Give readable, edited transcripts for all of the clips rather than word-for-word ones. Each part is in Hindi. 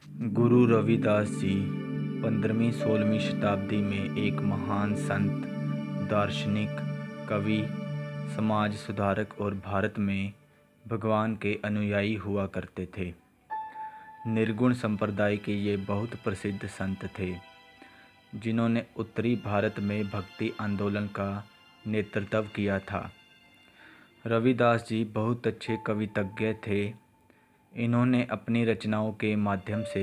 गुरु रविदास जी 15वीं-16वीं शताब्दी में एक महान संत, दार्शनिक, कवि, समाज सुधारक और भारत में भगवान के अनुयायी हुआ करते थे। निर्गुण संप्रदाय के ये बहुत प्रसिद्ध संत थे, जिन्होंने उत्तरी भारत में भक्ति आंदोलन का नेतृत्व किया था। रविदास जी बहुत अच्छे कवितज्ञ थे। इन्होंने अपनी रचनाओं के माध्यम से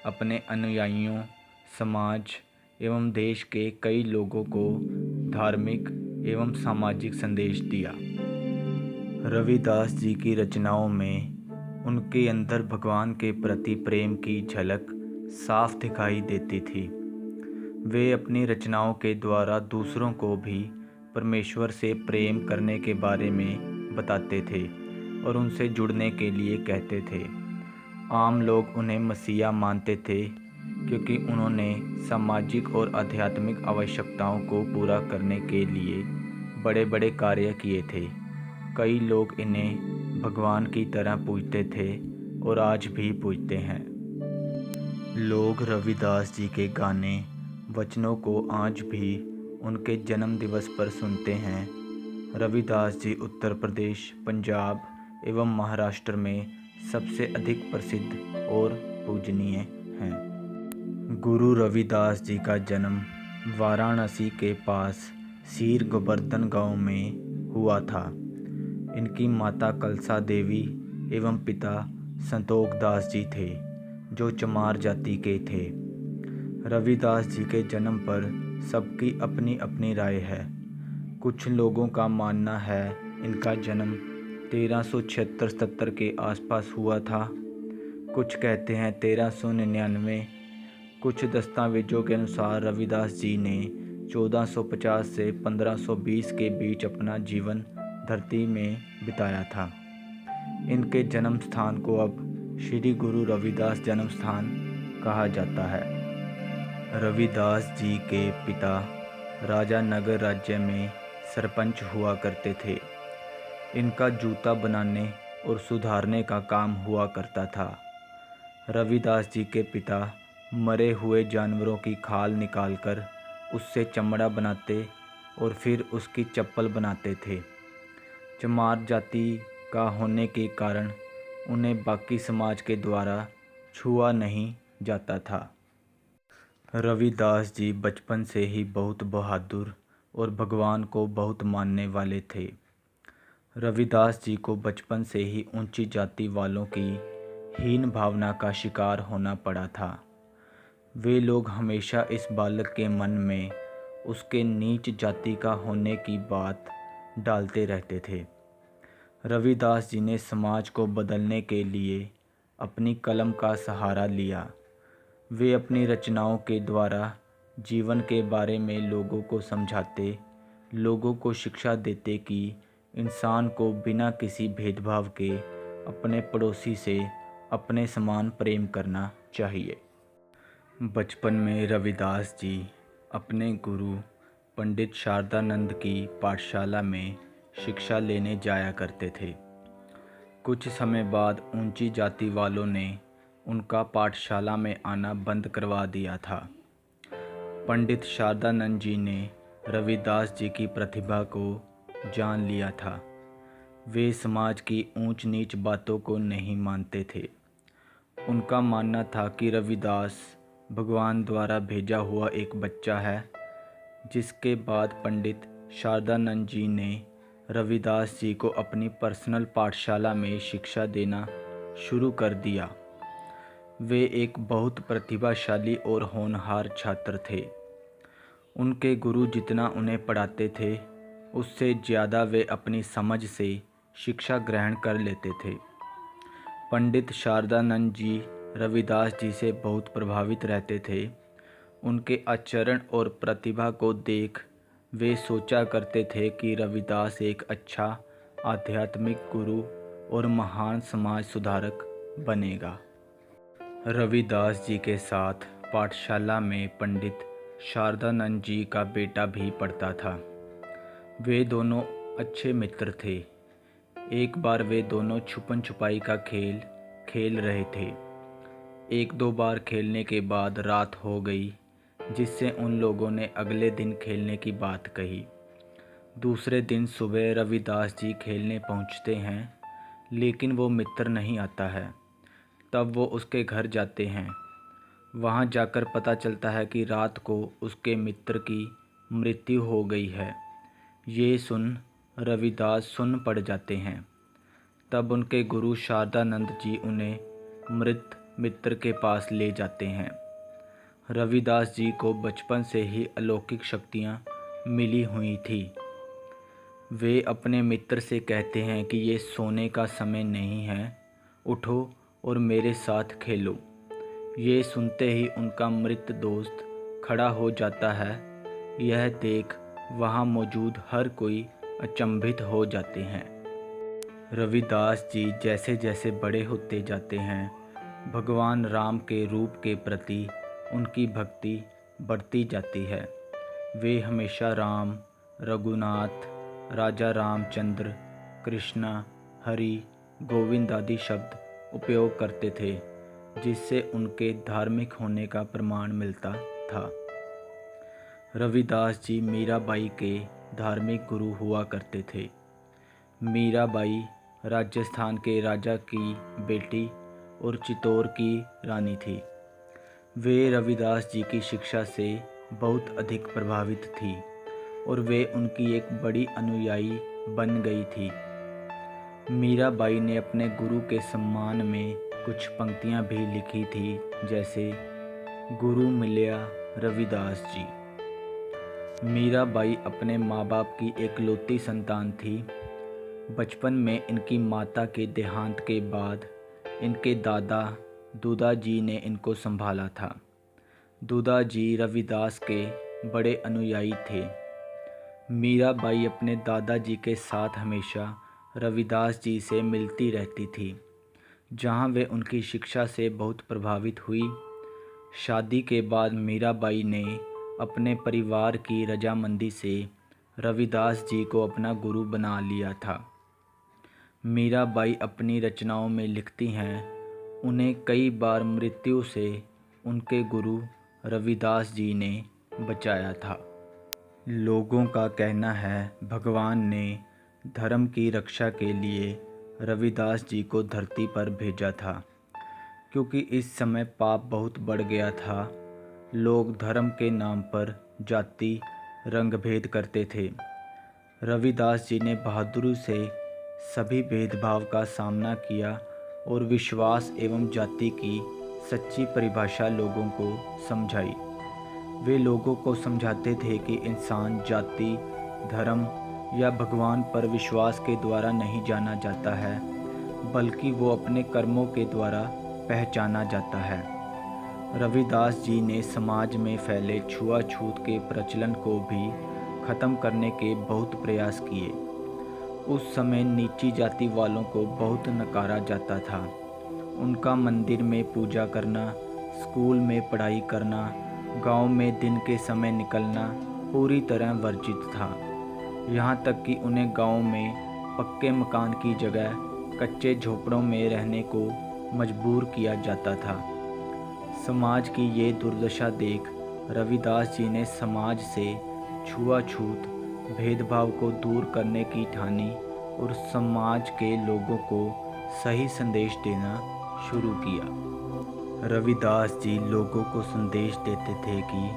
अपने अनुयायियों, समाज एवं देश के कई लोगों को धार्मिक एवं सामाजिक संदेश दिया। रविदास जी की रचनाओं में उनके अंदर भगवान के प्रति प्रेम की झलक साफ दिखाई देती थी। वे अपनी रचनाओं के द्वारा दूसरों को भी परमेश्वर से प्रेम करने के बारे में बताते थे और उनसे जुड़ने के लिए कहते थे। आम लोग उन्हें मसीहा मानते थे क्योंकि उन्होंने सामाजिक और आध्यात्मिक आवश्यकताओं को पूरा करने के लिए बड़े बड़े कार्य किए थे। कई लोग इन्हें भगवान की तरह पूजते थे और आज भी पूजते हैं। लोग रविदास जी के गाने, वचनों को आज भी उनके जन्म दिवस पर सुनते हैं। रविदास जी उत्तर प्रदेश, पंजाब एवं महाराष्ट्र में सबसे अधिक प्रसिद्ध और पूजनीय हैं। गुरु रविदास जी का जन्म वाराणसी के पास सीर गोवर्धन गांव में हुआ था। इनकी माता कलसा देवी एवं पिता संतोख दास जी थे, जो चमार जाति के थे। रविदास जी के जन्म पर सबकी अपनी अपनी राय है। कुछ लोगों का मानना है इनका जन्म 1376-77 के आसपास हुआ था। कुछ कहते हैं 1399। कुछ दस्तावेजों के अनुसार रविदास जी ने 1450 से 1520 के बीच अपना जीवन धरती में बिताया था। इनके जन्म स्थान को अब श्री गुरु रविदास जन्म स्थान कहा जाता है। रविदास जी के पिता राजा नगर राज्य में सरपंच हुआ करते थे। इनका जूता बनाने और सुधारने का काम हुआ करता था। रविदास जी के पिता मरे हुए जानवरों की खाल निकालकर उससे चमड़ा बनाते और फिर उसकी चप्पल बनाते थे। चमार जाति का होने के कारण उन्हें बाकी समाज के द्वारा छुआ नहीं जाता था। रविदास जी बचपन से ही बहुत बहादुर और भगवान को बहुत मानने वाले थे। रविदास जी को बचपन से ही ऊंची जाति वालों की हीन भावना का शिकार होना पड़ा था। वे लोग हमेशा इस बालक के मन में उसके नीच जाति का होने की बात डालते रहते थे। रविदास जी ने समाज को बदलने के लिए अपनी कलम का सहारा लिया। वे अपनी रचनाओं के द्वारा जीवन के बारे में लोगों को समझाते, लोगों को शिक्षा देते कि इंसान को बिना किसी भेदभाव के अपने पड़ोसी से अपने समान प्रेम करना चाहिए। बचपन में रविदास जी अपने गुरु पंडित शारदानंद की पाठशाला में शिक्षा लेने जाया करते थे। कुछ समय बाद ऊंची जाति वालों ने उनका पाठशाला में आना बंद करवा दिया था। पंडित शारदानंद जी ने रविदास जी की प्रतिभा को जान लिया था। वे समाज की ऊंच नीच बातों को नहीं मानते थे। उनका मानना था कि रविदास भगवान द्वारा भेजा हुआ एक बच्चा है। जिसके बाद पंडित शारदानंद जी ने रविदास जी को अपनी पर्सनल पाठशाला में शिक्षा देना शुरू कर दिया। वे एक बहुत प्रतिभाशाली और होनहार छात्र थे। उनके गुरु जितना उन्हें पढ़ाते थे, उससे ज़्यादा वे अपनी समझ से शिक्षा ग्रहण कर लेते थे। पंडित शारदानंद जी रविदास जी से बहुत प्रभावित रहते थे। उनके आचरण और प्रतिभा को देख वे सोचा करते थे कि रविदास एक अच्छा आध्यात्मिक गुरु और महान समाज सुधारक बनेगा। रविदास जी के साथ पाठशाला में पंडित शारदानंद जी का बेटा भी पढ़ता था। वे दोनों अच्छे मित्र थे। एक बार वे दोनों छुपन छुपाई का खेल खेल रहे थे। एक दो बार खेलने के बाद रात हो गई, जिससे उन लोगों ने अगले दिन खेलने की बात कही। दूसरे दिन सुबह रविदास जी खेलने पहुंचते हैं, लेकिन वो मित्र नहीं आता है। तब वो उसके घर जाते हैं। वहां जाकर पता चलता है कि रात को उसके मित्र की मृत्यु हो गई है। ये सुन रविदास सुन्न पड़ जाते हैं। तब उनके गुरु शारदानंद जी उन्हें मृत मित्र के पास ले जाते हैं। रविदास जी को बचपन से ही अलौकिक शक्तियाँ मिली हुई थी। वे अपने मित्र से कहते हैं कि ये सोने का समय नहीं है, उठो और मेरे साथ खेलो। ये सुनते ही उनका मृत दोस्त खड़ा हो जाता है। यह देख वहाँ मौजूद हर कोई अचंभित हो जाते हैं। रविदास जी जैसे जैसे बड़े होते जाते हैं, भगवान राम के रूप के प्रति उनकी भक्ति बढ़ती जाती है। वे हमेशा राम, रघुनाथ, राजा रामचंद्र, कृष्णा, हरि, गोविंद आदि शब्द उपयोग करते थे, जिससे उनके धार्मिक होने का प्रमाण मिलता था। रविदास जी मीराबाई के धार्मिक गुरु हुआ करते थे। मीराबाई राजस्थान के राजा की बेटी और चित्तौड़ की रानी थी। वे रविदास जी की शिक्षा से बहुत अधिक प्रभावित थी और वे उनकी एक बड़ी अनुयायी बन गई थी। मीराबाई ने अपने गुरु के सम्मान में कुछ पंक्तियां भी लिखी थी, जैसे गुरु मिलिया रविदास जी। मीराबाई अपने माँ बाप की एकलौती संतान थी। बचपन में इनकी माता के देहांत के बाद इनके दादा दूदा जी ने इनको संभाला था। दूदा जी रविदास के बड़े अनुयायी थे। मीराबाई अपने दादाजी के साथ हमेशा रविदास जी से मिलती रहती थी, जहाँ वे उनकी शिक्षा से बहुत प्रभावित हुई। शादी के बाद मीराबाई ने अपने परिवार की रजामंदी से रविदास जी को अपना गुरु बना लिया था। मीराबाई अपनी रचनाओं में लिखती हैं, उन्हें कई बार मृत्यु से उनके गुरु रविदास जी ने बचाया था। लोगों का कहना है भगवान ने धर्म की रक्षा के लिए रविदास जी को धरती पर भेजा था, क्योंकि इस समय पाप बहुत बढ़ गया था। लोग धर्म के नाम पर जाति रंग भेद करते थे। रविदास जी ने बहादुरी से सभी भेदभाव का सामना किया और विश्वास एवं जाति की सच्ची परिभाषा लोगों को समझाई। वे लोगों को समझाते थे कि इंसान जाति, धर्म या भगवान पर विश्वास के द्वारा नहीं जाना जाता है, बल्कि वो अपने कर्मों के द्वारा पहचाना जाता है। रविदास जी ने समाज में फैले छुआछूत के प्रचलन को भी ख़त्म करने के बहुत प्रयास किए। उस समय नीची जाति वालों को बहुत नकारा जाता था। उनका मंदिर में पूजा करना, स्कूल में पढ़ाई करना, गांव में दिन के समय निकलना पूरी तरह वर्जित था। यहाँ तक कि उन्हें गांव में पक्के मकान की जगह कच्चे झोपड़ों में रहने को मजबूर किया जाता था। समाज की ये दुर्दशा देख रविदास जी ने समाज से छुआछूत भेदभाव को दूर करने की ठानी और समाज के लोगों को सही संदेश देना शुरू किया। रविदास जी लोगों को संदेश देते थे कि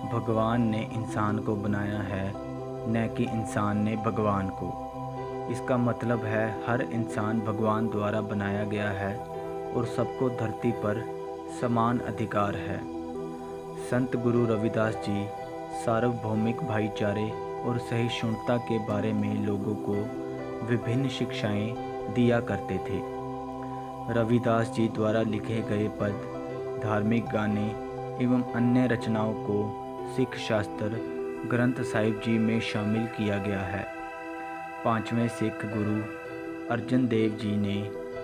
भगवान ने इंसान को बनाया है, न कि इंसान ने भगवान को। इसका मतलब है हर इंसान भगवान द्वारा बनाया गया है और सबको धरती पर समान अधिकार है। संत गुरु रविदास जी सार्वभौमिक भाईचारे और सहिष्णुता के बारे में लोगों को विभिन्न शिक्षाएं दिया करते थे। रविदास जी द्वारा लिखे गए पद, धार्मिक गाने एवं अन्य रचनाओं को सिख शास्त्र ग्रंथ साहिब जी में शामिल किया गया है। पांचवें सिख गुरु अर्जन देव जी ने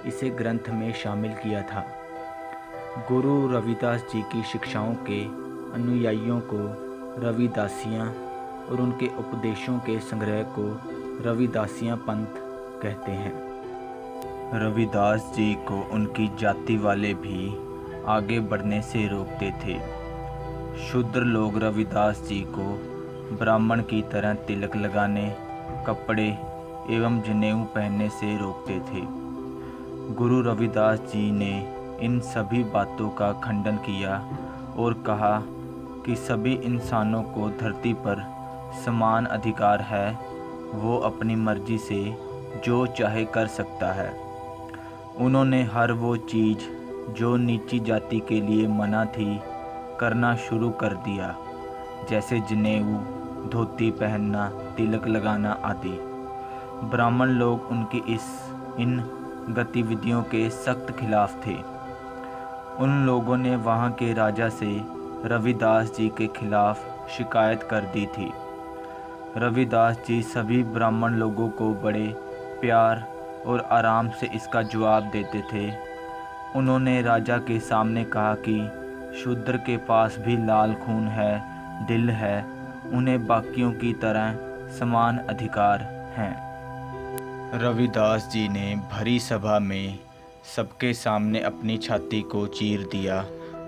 इसे ग्रंथ में शामिल किया था। गुरु रविदास जी की शिक्षाओं के अनुयायियों को रविदासियाँ और उनके उपदेशों के संग्रह को रविदासियाँ पंथ कहते हैं। रविदास जी को उनकी जाति वाले भी आगे बढ़ने से रोकते थे। शूद्र लोग रविदास जी को ब्राह्मण की तरह तिलक लगाने, कपड़े एवं जनेऊ पहनने से रोकते थे। गुरु रविदास जी ने इन सभी बातों का खंडन किया और कहा कि सभी इंसानों को धरती पर समान अधिकार है, वो अपनी मर्जी से जो चाहे कर सकता है। उन्होंने हर वो चीज़ जो नीची जाति के लिए मना थी करना शुरू कर दिया, जैसे जनेऊ, धोती पहनना, तिलक लगाना आदि। ब्राह्मण लोग उनकी इन गतिविधियों के सख्त खिलाफ थे। उन लोगों ने वहाँ के राजा से रविदास जी के खिलाफ शिकायत कर दी थी। रविदास जी सभी ब्राह्मण लोगों को बड़े प्यार और आराम से इसका जवाब देते थे। उन्होंने राजा के सामने कहा कि शूद्र के पास भी लाल खून है, दिल है, उन्हें बाकियों की तरह समान अधिकार हैं। रविदास जी ने भरी सभा में सबके सामने अपनी छाती को चीर दिया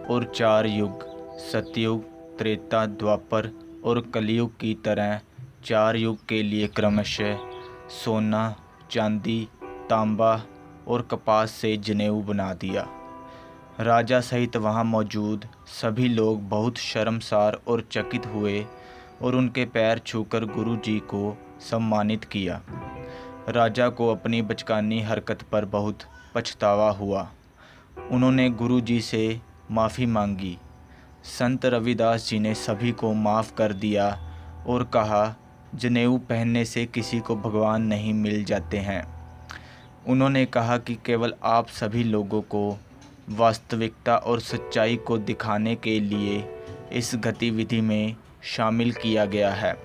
और 4 युग, सतयुग, त्रेता, द्वापर और कलयुग की तरह 4 युग के लिए क्रमशः सोना, चांदी, तांबा और कपास से जनेऊ बना दिया। राजा सहित वहाँ मौजूद सभी लोग बहुत शर्मसार और चकित हुए और उनके पैर छूकर गुरु जी को सम्मानित किया। राजा को अपनी बचकानी हरकत पर बहुत पछतावा हुआ। उन्होंने गुरु जी से माफ़ी मांगी। संत रविदास जी ने सभी को माफ़ कर दिया और कहा, जनेऊ पहनने से किसी को भगवान नहीं मिल जाते हैं। उन्होंने कहा कि केवल आप सभी लोगों को वास्तविकता और सच्चाई को दिखाने के लिए इस गतिविधि में शामिल किया गया है।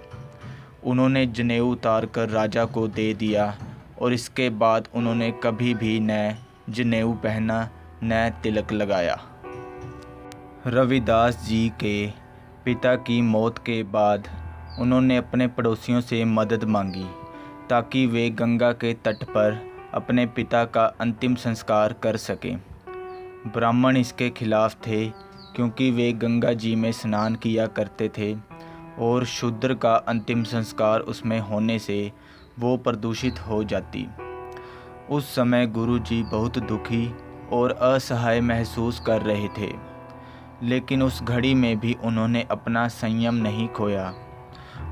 उन्होंने जनेऊ उतार कर राजा को दे दिया और इसके बाद उन्होंने कभी भी न जनेऊ पहना न तिलक लगाया। रविदास जी के पिता की मौत के बाद उन्होंने अपने पड़ोसियों से मदद मांगी ताकि वे गंगा के तट पर अपने पिता का अंतिम संस्कार कर सकें। ब्राह्मण इसके खिलाफ थे क्योंकि वे गंगा जी में स्नान किया करते थे और शूद्र का अंतिम संस्कार उसमें होने से वो प्रदूषित हो जाती। उस समय गुरु जी बहुत दुखी और असहाय महसूस कर रहे थे, लेकिन उस घड़ी में भी उन्होंने अपना संयम नहीं खोया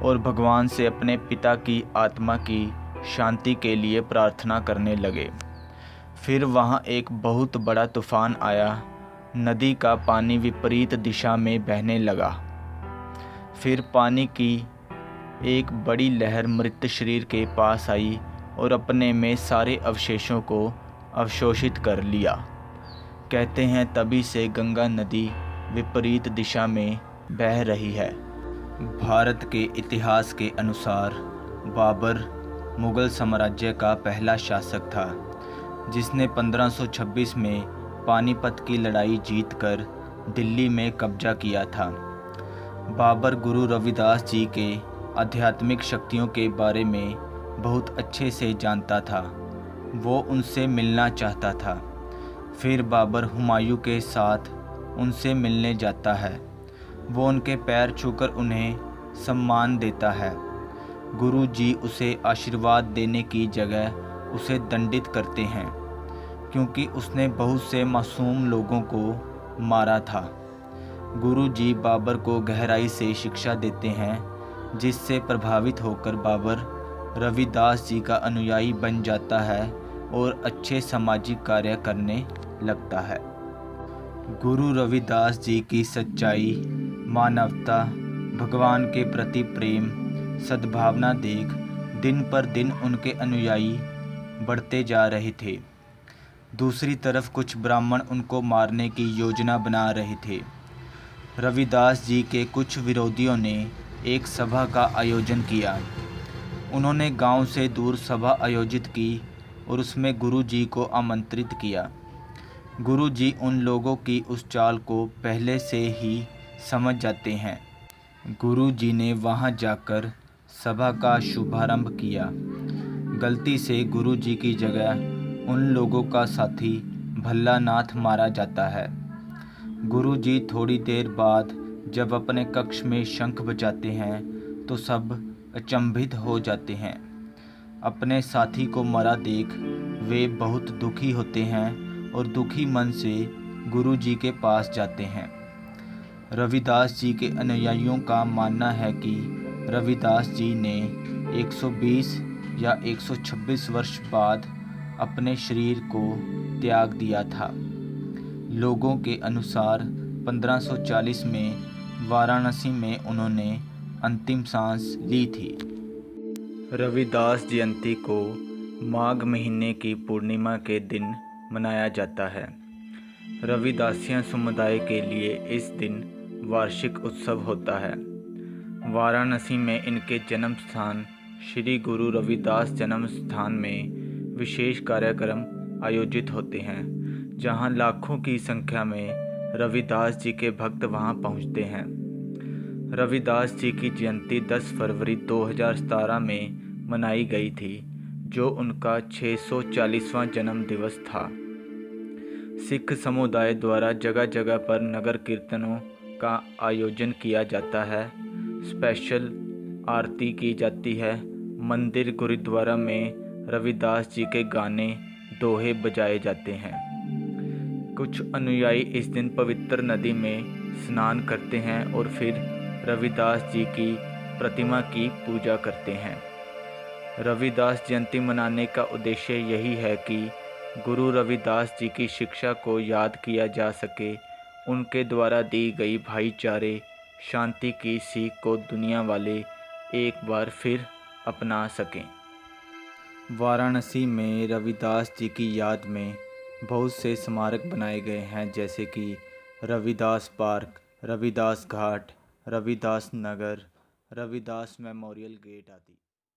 और भगवान से अपने पिता की आत्मा की शांति के लिए प्रार्थना करने लगे। फिर वहाँ एक बहुत बड़ा तूफान आया। नदी का पानी विपरीत दिशा में बहने लगा। फिर पानी की एक बड़ी लहर मृत शरीर के पास आई और अपने में सारे अवशेषों को अवशोषित कर लिया। कहते हैं तभी से गंगा नदी विपरीत दिशा में बह रही है। भारत के इतिहास के अनुसार बाबर मुग़ल साम्राज्य का पहला शासक था जिसने 1526 में पानीपत की लड़ाई जीतकर दिल्ली में कब्जा किया था। बाबर गुरु रविदास जी के आध्यात्मिक शक्तियों के बारे में बहुत अच्छे से जानता था। वो उनसे मिलना चाहता था। फिर बाबर हुमायूं के साथ उनसे मिलने जाता है। वो उनके पैर छूकर उन्हें सम्मान देता है। गुरु जी उसे आशीर्वाद देने की जगह उसे दंडित करते हैं क्योंकि उसने बहुत से मासूम लोगों को मारा था। गुरु जी बाबर को गहराई से शिक्षा देते हैं जिससे प्रभावित होकर बाबर रविदास जी का अनुयायी बन जाता है और अच्छे सामाजिक कार्य करने लगता है। गुरु रविदास जी की सच्चाई, मानवता, भगवान के प्रति प्रेम, सद्भावना देख दिन पर दिन उनके अनुयायी बढ़ते जा रहे थे। दूसरी तरफ कुछ ब्राह्मण उनको मारने की योजना बना रहे थे। रविदास जी के कुछ विरोधियों ने एक सभा का आयोजन किया। उन्होंने गांव से दूर सभा आयोजित की और उसमें गुरु जी को आमंत्रित किया। गुरु जी उन लोगों की उस चाल को पहले से ही समझ जाते हैं। गुरु जी ने वहां जाकर सभा का शुभारंभ किया। गलती से गुरु जी की जगह उन लोगों का साथी भल्लानाथ मारा जाता है। गुरुजी थोड़ी देर बाद जब अपने कक्ष में शंख बजाते हैं तो सब अचंभित हो जाते हैं। अपने साथी को मरा देख वे बहुत दुखी होते हैं और दुखी मन से गुरुजी के पास जाते हैं। रविदास जी के अनुयायियों का मानना है कि रविदास जी ने 120 या 126 वर्ष बाद अपने शरीर को त्याग दिया था। लोगों के अनुसार 1540 में वाराणसी में उन्होंने अंतिम सांस ली थी। रविदास जयंती को माघ महीने की पूर्णिमा के दिन मनाया जाता है। रविदासिया समुदाय के लिए इस दिन वार्षिक उत्सव होता है। वाराणसी में इनके जन्म स्थान श्री गुरु रविदास जन्म स्थान में विशेष कार्यक्रम आयोजित होते हैं, जहां लाखों की संख्या में रविदास जी के भक्त वहां पहुंचते हैं। रविदास जी की जयंती 10 फरवरी 2017 में मनाई गई थी, जो उनका 640वां जन्म दिवस था। सिख समुदाय द्वारा जगह जगह पर नगर कीर्तनों का आयोजन किया जाता है। स्पेशल आरती की जाती है। मंदिर गुरुद्वारा में रविदास जी के गाने दोहे बजाए जाते हैं। कुछ अनुयायी इस दिन पवित्र नदी में स्नान करते हैं और फिर रविदास जी की प्रतिमा की पूजा करते हैं। रविदास जयंती मनाने का उद्देश्य यही है कि गुरु रविदास जी की शिक्षा को याद किया जा सके, उनके द्वारा दी गई भाईचारे, शांति की सीख को दुनिया वाले एक बार फिर अपना सकें। वाराणसी में रविदास जी की याद में बहुत से स्मारक बनाए गए हैं, जैसे कि रविदास पार्क, रविदास घाट, रविदास नगर, रविदास मेमोरियल गेट आदि।